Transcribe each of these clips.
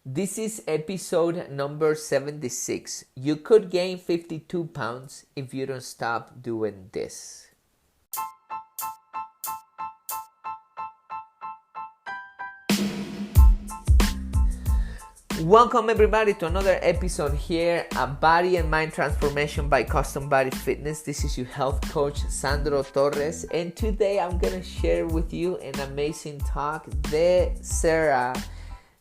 This is episode number 76. You could gain 52 pounds if you don't stop doing this. Welcome everybody to another episode here at Body and Mind Transformation by Custom Body Fitness. This is your health coach Sandro Torres, and today I'm gonna share with you an amazing talk that Sarah,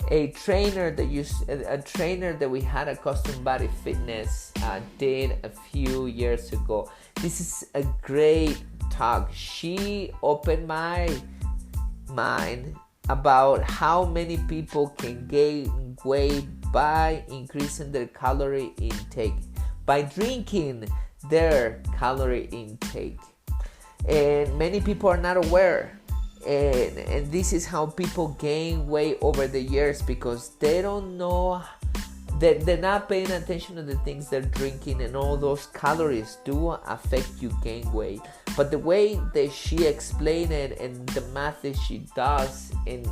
a trainer that we had at Custom Body Fitness did a few years ago. This is a great talk. She opened my mind about how many people can gain weight by increasing their calorie intake, by drinking their calorie intake. And many people are not aware. And this is how people gain weight over the years, because they don't know that they're not paying attention to the things they're drinking, and all those calories do affect you gain weight. But the way that she explained it and the math that she does and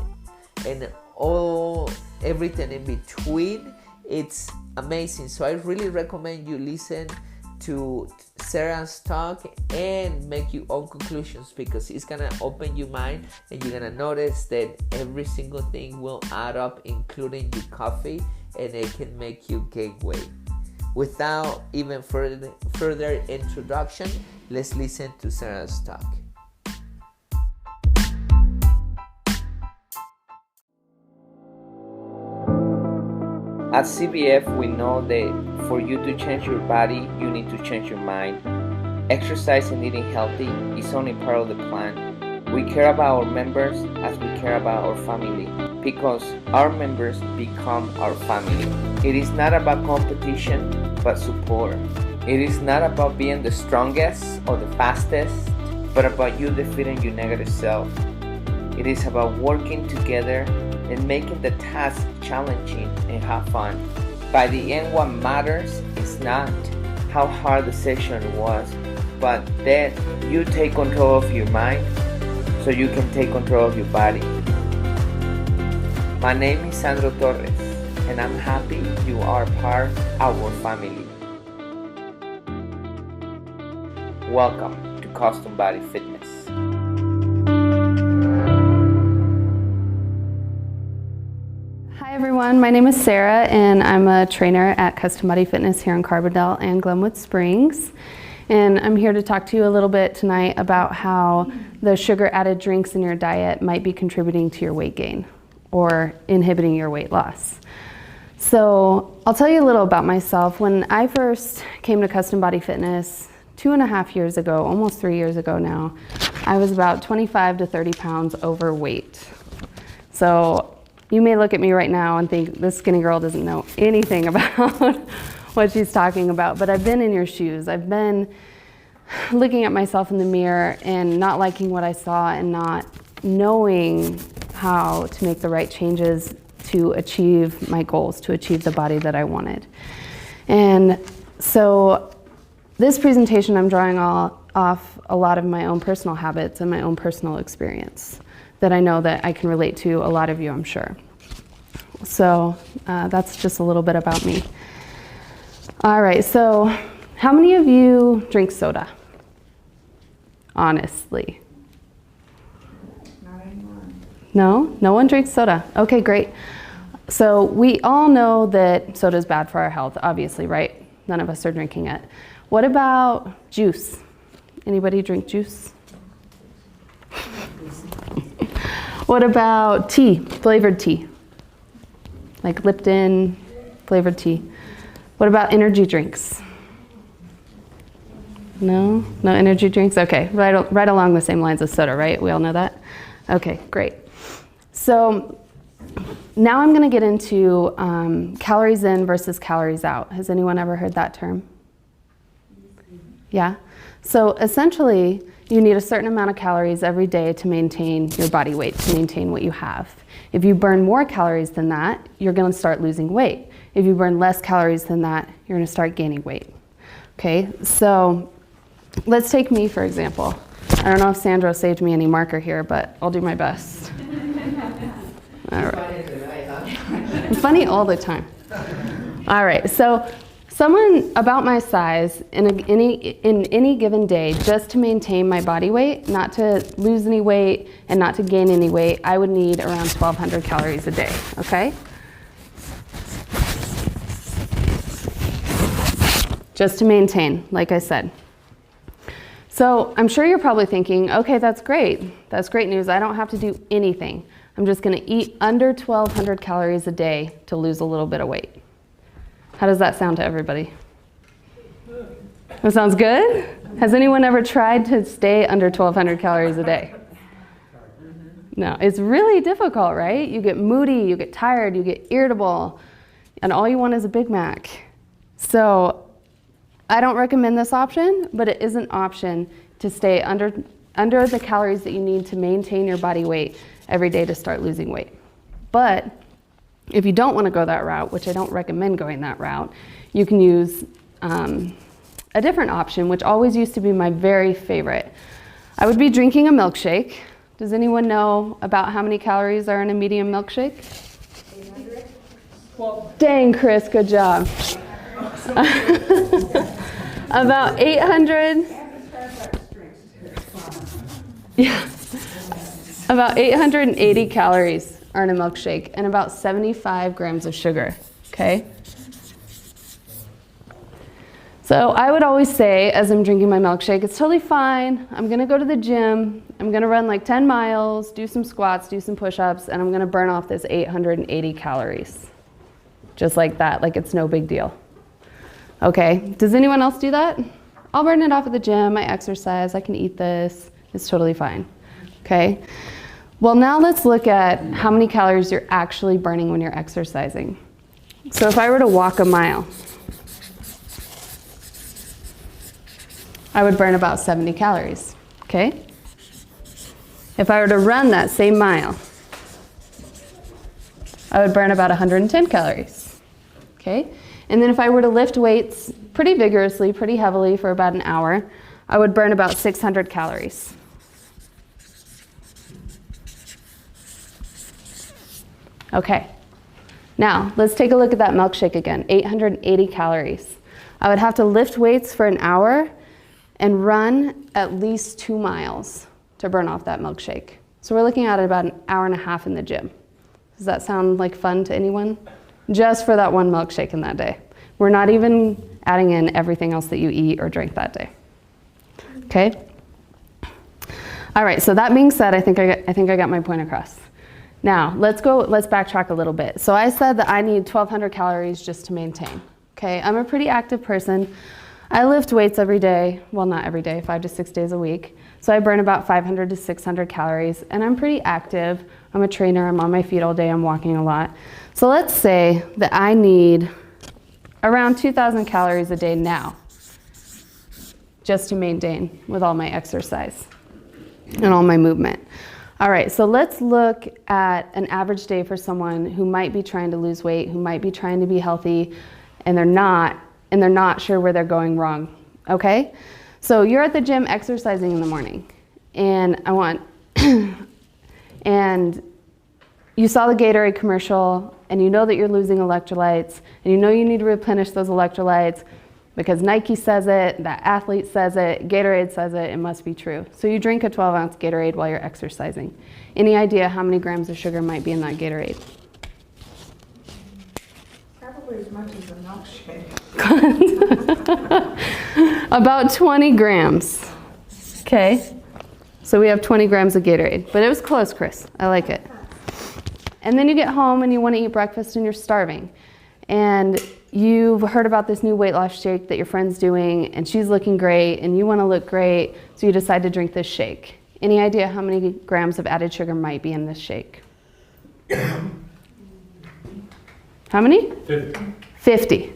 everything in between, it's amazing. So I really recommend you listen to Sarah's talk and make your own conclusions, because it's gonna open your mind and you're gonna notice that every single thing will add up, including your coffee, and it can make you gain weight. Without even further introduction, let's listen to Sarah's talk. At CBF, we know that for you to change your body, you need to change your mind. Exercise and eating healthy is only part of the plan. We care about our members as we care about our family, because our members become our family. It is not about competition, but support. It is not about being the strongest or the fastest, but about you defeating your negative self. It is about working together and making the task challenging and have fun. By the end, what matters is not how hard the session was, but that you take control of your mind so you can take control of your body. My name is Sandro Torres, and I'm happy you are part of our family. Welcome to Custom Body Fitness. Hi everyone, my name is Sarah and I'm a trainer at Custom Body Fitness here in Carbondale and Glenwood Springs. And I'm here to talk to you a little bit tonight about how the sugar added drinks in your diet might be contributing to your weight gain or inhibiting your weight loss. So I'll tell you a little about myself. When I first came to Custom Body Fitness 2.5 years ago, almost 3 years ago now, I was about 25 to 30 pounds overweight. So you may look at me right now and think this skinny girl doesn't know anything about what she's talking about, but I've been in your shoes. I've been looking at myself in the mirror and not liking what I saw and not knowing how to make the right changes to achieve my goals, to achieve the body that I wanted. And so this presentation, I'm drawing off a lot of my own personal habits and my own personal experience that I know that I can relate to a lot of you, I'm sure. So that's just a little bit about me. All right, so how many of you drink soda? Honestly. Not anymore. No? No one drinks soda? Okay, great. So we all know that soda is bad for our health, obviously, right? None of us are drinking it. What about juice? Anybody drink juice? What about tea, flavored tea? Like Lipton, flavored tea. What about energy drinks? No? No energy drinks? Okay, right along the same lines as soda, right? We all know that? Okay, great. So now I'm gonna get into calories in versus calories out. Has anyone ever heard that term? Yeah? So essentially, you need a certain amount of calories every day to maintain your body weight, to maintain what you have. If you burn more calories than that, you're gonna start losing weight. If you burn less calories than that, you're gonna start gaining weight. Okay, so let's take me for example. I don't know if Sandro saved me any marker here, but I'll do my best. All right. I'm funny all the time. All right, so someone about my size in any given day, just to maintain my body weight, not to lose any weight and not to gain any weight, I would need around 1,200 calories a day, okay? Just to maintain, like I said. So I'm sure you're probably thinking, okay, that's great. That's great news. I don't have to do anything. I'm just gonna eat under 1,200 calories a day to lose a little bit of weight. How does that sound to everybody? That sounds good? Has anyone ever tried to stay under 1,200 calories a day? No, it's really difficult, right? You get moody, you get tired, you get irritable, and all you want is a Big Mac. So I don't recommend this option, but it is an option to stay under the calories that you need to maintain your body weight every day to start losing weight. But if you don't want to go that route, which I don't recommend going that route, you can use a different option, which always used to be my very favorite. I would be drinking a milkshake. Does anyone know about how many calories are in a medium milkshake? 800? Well, dang, Chris, good job. About 800. Yeah. About 880 calories are in a milkshake and about 75 grams of sugar, okay? So I would always say, as I'm drinking my milkshake, it's totally fine. I'm gonna go to the gym. I'm gonna run like 10 miles, do some squats, do some push-ups, and I'm gonna burn off this 880 calories. Just like that, like it's no big deal. Okay, does anyone else do that? I'll burn it off at the gym, I exercise, I can eat this. It's totally fine, okay? Well, now let's look at how many calories you're actually burning when you're exercising. So if I were to walk a mile, I would burn about 70 calories, okay? If I were to run that same mile, I would burn about 110 calories, okay? And then if I were to lift weights pretty vigorously, pretty heavily for about an hour, I would burn about 600 calories. Okay, now let's take a look at that milkshake again, 880 calories. I would have to lift weights for an hour and run at least 2 miles to burn off that milkshake. So we're looking at about an hour and a half in the gym. Does that sound like fun to anyone? Just for that one milkshake in that day. We're not even adding in everything else that you eat or drink that day. Okay? All right, so that being said, I think I got my point across. Now, let's backtrack a little bit. So I said that I need 1,200 calories just to maintain. Okay, I'm a pretty active person. I lift weights every day. Well, not every day, 5 to 6 days a week. So I burn about 500 to 600 calories, and I'm pretty active. I'm a trainer, I'm on my feet all day, I'm walking a lot. So let's say that I need around 2,000 calories a day now, just to maintain with all my exercise and all my movement. All right, so let's look at an average day for someone who might be trying to lose weight, who might be trying to be healthy, and they're not sure where they're going wrong, okay? So you're at the gym exercising in the morning, and and you saw the Gatorade commercial, and you know that you're losing electrolytes, and you know you need to replenish those electrolytes because Nike says it, that athlete says it, Gatorade says it, it must be true. So you drink a 12-ounce Gatorade while you're exercising. Any idea how many grams of sugar might be in that Gatorade? Probably as much as a milkshake. About 20 grams. Okay, so we have 20 grams of Gatorade, but it was close, Chris. I like it. And then you get home and you want to eat breakfast and you're starving. And you've heard about this new weight loss shake that your friend's doing, and she's looking great, and you want to look great, so you decide to drink this shake. Any idea how many grams of added sugar might be in this shake? How many? 50. 50.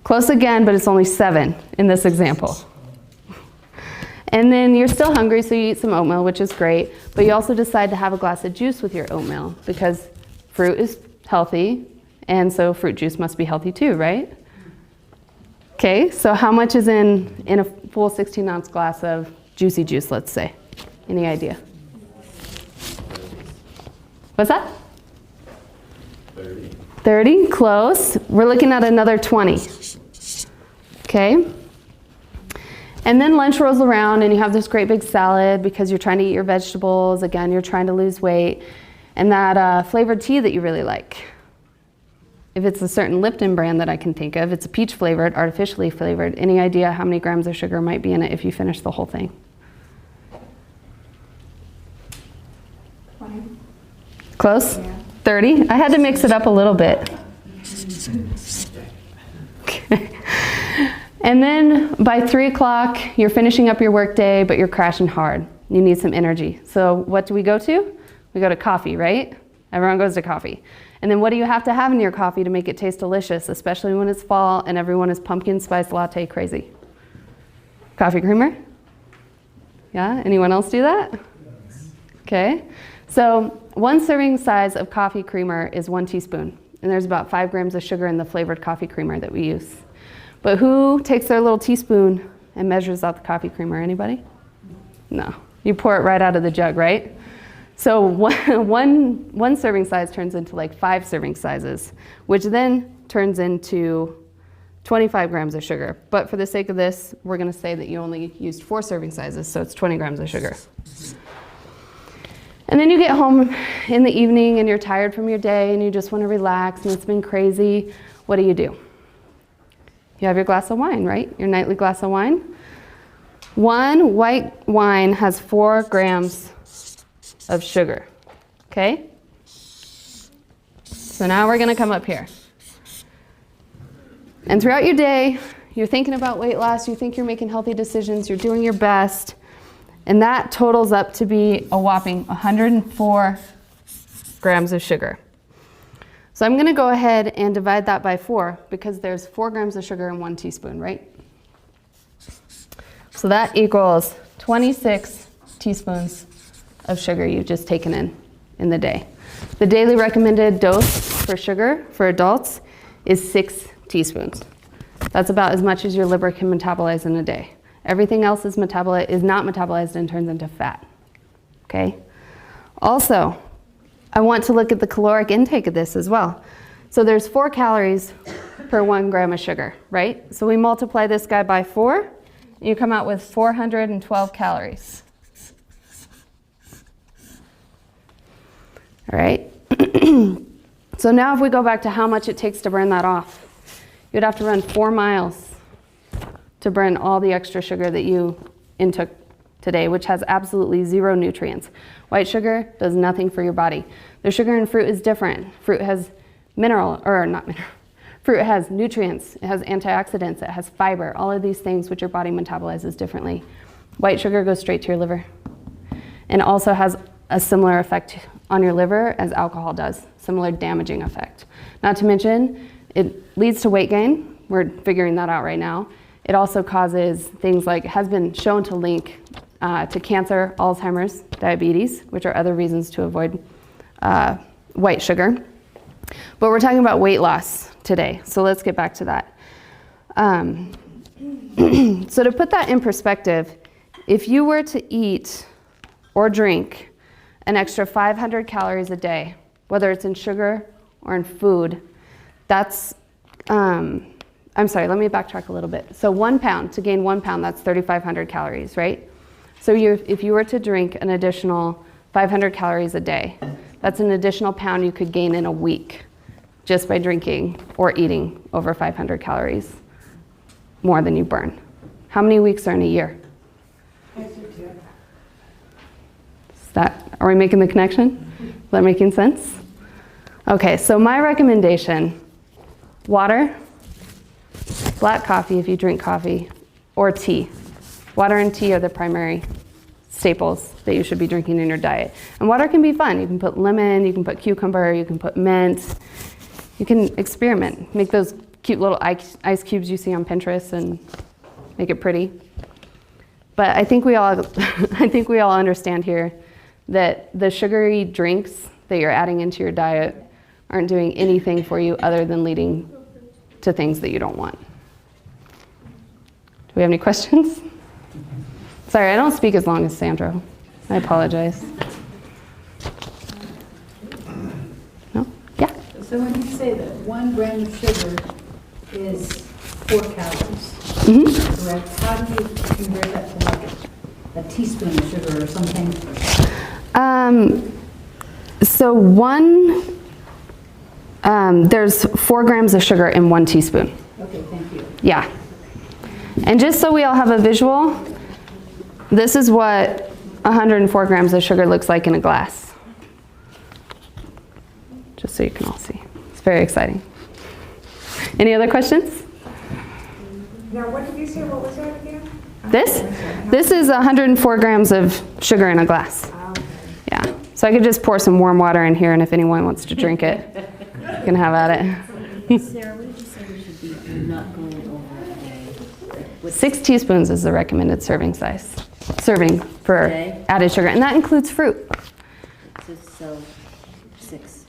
Close again, but it's only 7 in this example. And then you're still hungry, so you eat some oatmeal, which is great, but you also decide to have a glass of juice with your oatmeal because fruit is healthy, and so fruit juice must be healthy too, right? Okay, so how much is in a full 16-ounce glass of juicy juice, let's say? Any idea? What's that? 30. 30, close. We're looking at another 20. Okay? And then lunch rolls around and you have this great big salad because you're trying to eat your vegetables. Again, you're trying to lose weight. And that flavored tea that you really like. If it's a certain Lipton brand that I can think of, it's a peach flavored, artificially flavored. Any idea how many grams of sugar might be in it if you finish the whole thing? 20. Close? Yeah. 30? I had to mix it up a little bit. Okay. And then by 3 o'clock, you're finishing up your work day, but you're crashing hard. You need some energy. So what do we go to? We go to coffee, right? Everyone goes to coffee. And then what do you have to have in your coffee to make it taste delicious, especially when it's fall and everyone is pumpkin spice latte crazy? Coffee creamer? Yeah, anyone else do that? Okay. So 1 serving size of coffee creamer is 1 teaspoon. And there's about 5 grams of sugar in the flavored coffee creamer that we use. But who takes their little teaspoon and measures out the coffee creamer? Anybody? No. You pour it right out of the jug, right? So one serving size turns into like 5 serving sizes, which then turns into 25 grams of sugar. But for the sake of this, we're going to say that you only used 4 serving sizes, so it's 20 grams of sugar. And then you get home in the evening and you're tired from your day and you just want to relax and it's been crazy. What do? You have your glass of wine, right? Your nightly glass of wine. 1 white wine has 4 grams of sugar, okay? So now we're gonna come up here. And throughout your day, you're thinking about weight loss, you think you're making healthy decisions, you're doing your best, and that totals up to be a whopping 104 grams of sugar. So I'm gonna go ahead and divide that by 4 because there's 4 grams of sugar in 1 teaspoon, right? So that equals 26 teaspoons of sugar you've just taken in the day. The daily recommended dose for sugar for adults is 6 teaspoons. That's about as much as your liver can metabolize in a day. Everything else is not metabolized and turns into fat, okay? Also, I want to look at the caloric intake of this as well. So there's 4 calories per 1 gram of sugar, right? So we multiply this guy by 4, and you come out with 412 calories. All right. So now if we go back to how much it takes to burn that off, you'd have to run 4 miles to burn all the extra sugar that you intook today, which has absolutely 0 nutrients. White sugar does nothing for your body. The sugar in fruit is different. Fruit has fruit has nutrients, it has antioxidants, it has fiber, all of these things which your body metabolizes differently. White sugar goes straight to your liver and also has a similar effect on your liver as alcohol does, similar damaging effect. Not to mention, it leads to weight gain. We're figuring that out right now. It also causes things like, has been shown to link to cancer, Alzheimer's, diabetes, which are other reasons to avoid white sugar. But we're talking about weight loss today, so let's get back to that. So to put that in perspective, if you were to eat or drink an extra 500 calories a day, whether it's in sugar or in food, that's, I'm sorry, let me backtrack a little bit. So 1 pound, to gain 1 pound, that's 3,500 calories, right? So if you were to drink an additional 500 calories a day, that's an additional pound you could gain in a week just by drinking or eating over 500 calories more than you burn. How many weeks are in a year? Are we making the connection? Is that making sense? Okay, so my recommendation, water, black coffee if you drink coffee, or tea. Water and tea are the primary staples that you should be drinking in your diet. And water can be fun. You can put lemon, you can put cucumber, you can put mint. You can experiment. Make those cute little ice cubes you see on Pinterest and make it pretty. But I think we all understand here that the sugary drinks that you're adding into your diet aren't doing anything for you other than leading to things that you don't want. Do we have any questions? Sorry, I don't speak as long as Sandro. I apologize. No? Yeah? Does So when you say that 1 gram of sugar is 4 calories, correct? How do you convert that to like a teaspoon of sugar or something? So there's 4 grams of sugar in 1 teaspoon. Okay, thank you. Yeah. And just so we all have a visual, this is what 104 grams of sugar looks like in a glass. Just so you can all see. It's very exciting. Any other questions? Now, what did you say? What was that again? This is 104 grams of sugar in a glass. Yeah. So I could just pour some warm water in here, and if anyone wants to drink it, you can have at it. Sarah, what did you say we should be not going over a day? 6 teaspoons is the recommended serving size. Serving for Okay. added sugar, and that includes fruit. So 6.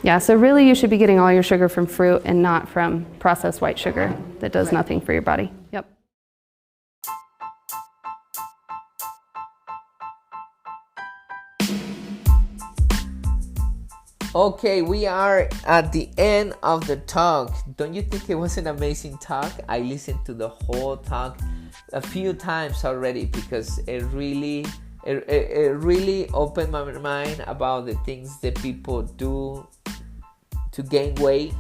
Yeah, so really you should be getting all your sugar from fruit and not from processed white sugar that does nothing for your body. Yep. Okay, we are at the end of the talk. Don't you think it was an amazing talk? I listened to the whole talk a few times already because it really opened my mind about the things that people do to gain weight.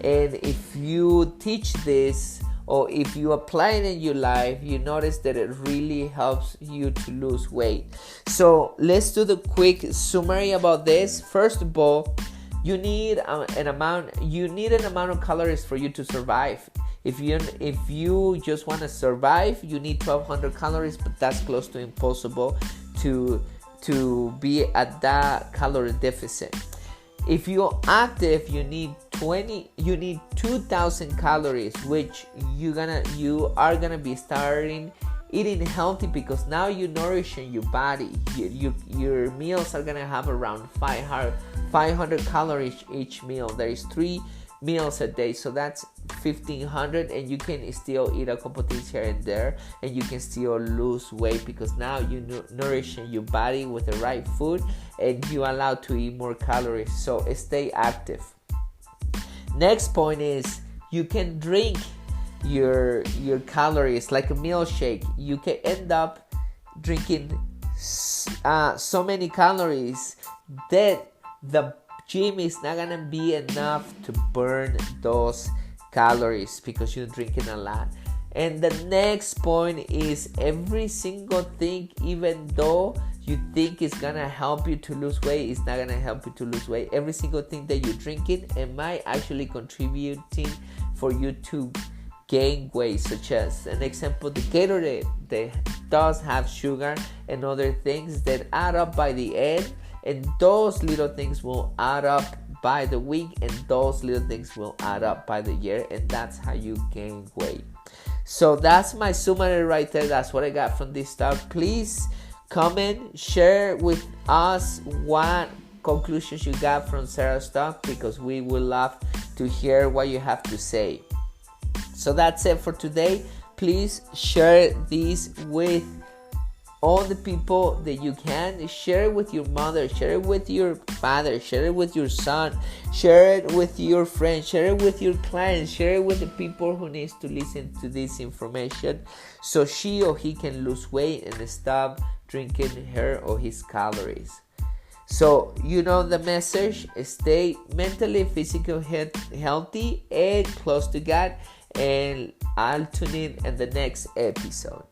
And if you teach this or if you apply it in your life, you notice that it really helps you to lose weight. So let's do the quick summary about this. First of all, you need an amount of calories for you to survive. If you just want to survive, you need 1,200 calories, but that's close to impossible to be at that calorie deficit. If you're active, you need 2,000 calories, which you are gonna be starting eating healthy because now you're nourishing your body. Your meals are gonna have around 500 calories each meal. There is 3 meals a day, so that's 1,500, and you can still eat a couple things here and there, and you can still lose weight because now you're nourishing your body with the right food, and you're allowed to eat more calories. So stay active. Next point is you can drink your calories like a milkshake. You can end up drinking so many calories that the gym is not gonna be enough to burn those calories because you're drinking a lot. And the next point is every single thing, even though you think it's gonna help you to lose weight, it's not gonna help you to lose weight. Every single thing that you're drinking, it might actually contributing for you to gain weight, such as an example, the Gatorade that does have sugar and other things that add up by the end, and those little things will add up by the week, and those little things will add up by the year, and that's how you gain weight. So that's my summary right there. That's what I got from this talk. Please comment, share with us what conclusions you got from Sarah's talk, because we would love to hear what you have to say. So that's it for today. Please share this with all the people that you can. Share it with your mother, share it with your father, share it with your son, share it with your friends, share it with your clients, share it with the people who needs to listen to this information so she or he can lose weight and stop drinking her or his calories. So you know the message: stay mentally, physically healthy and close to God, and I'll tune in the next episode.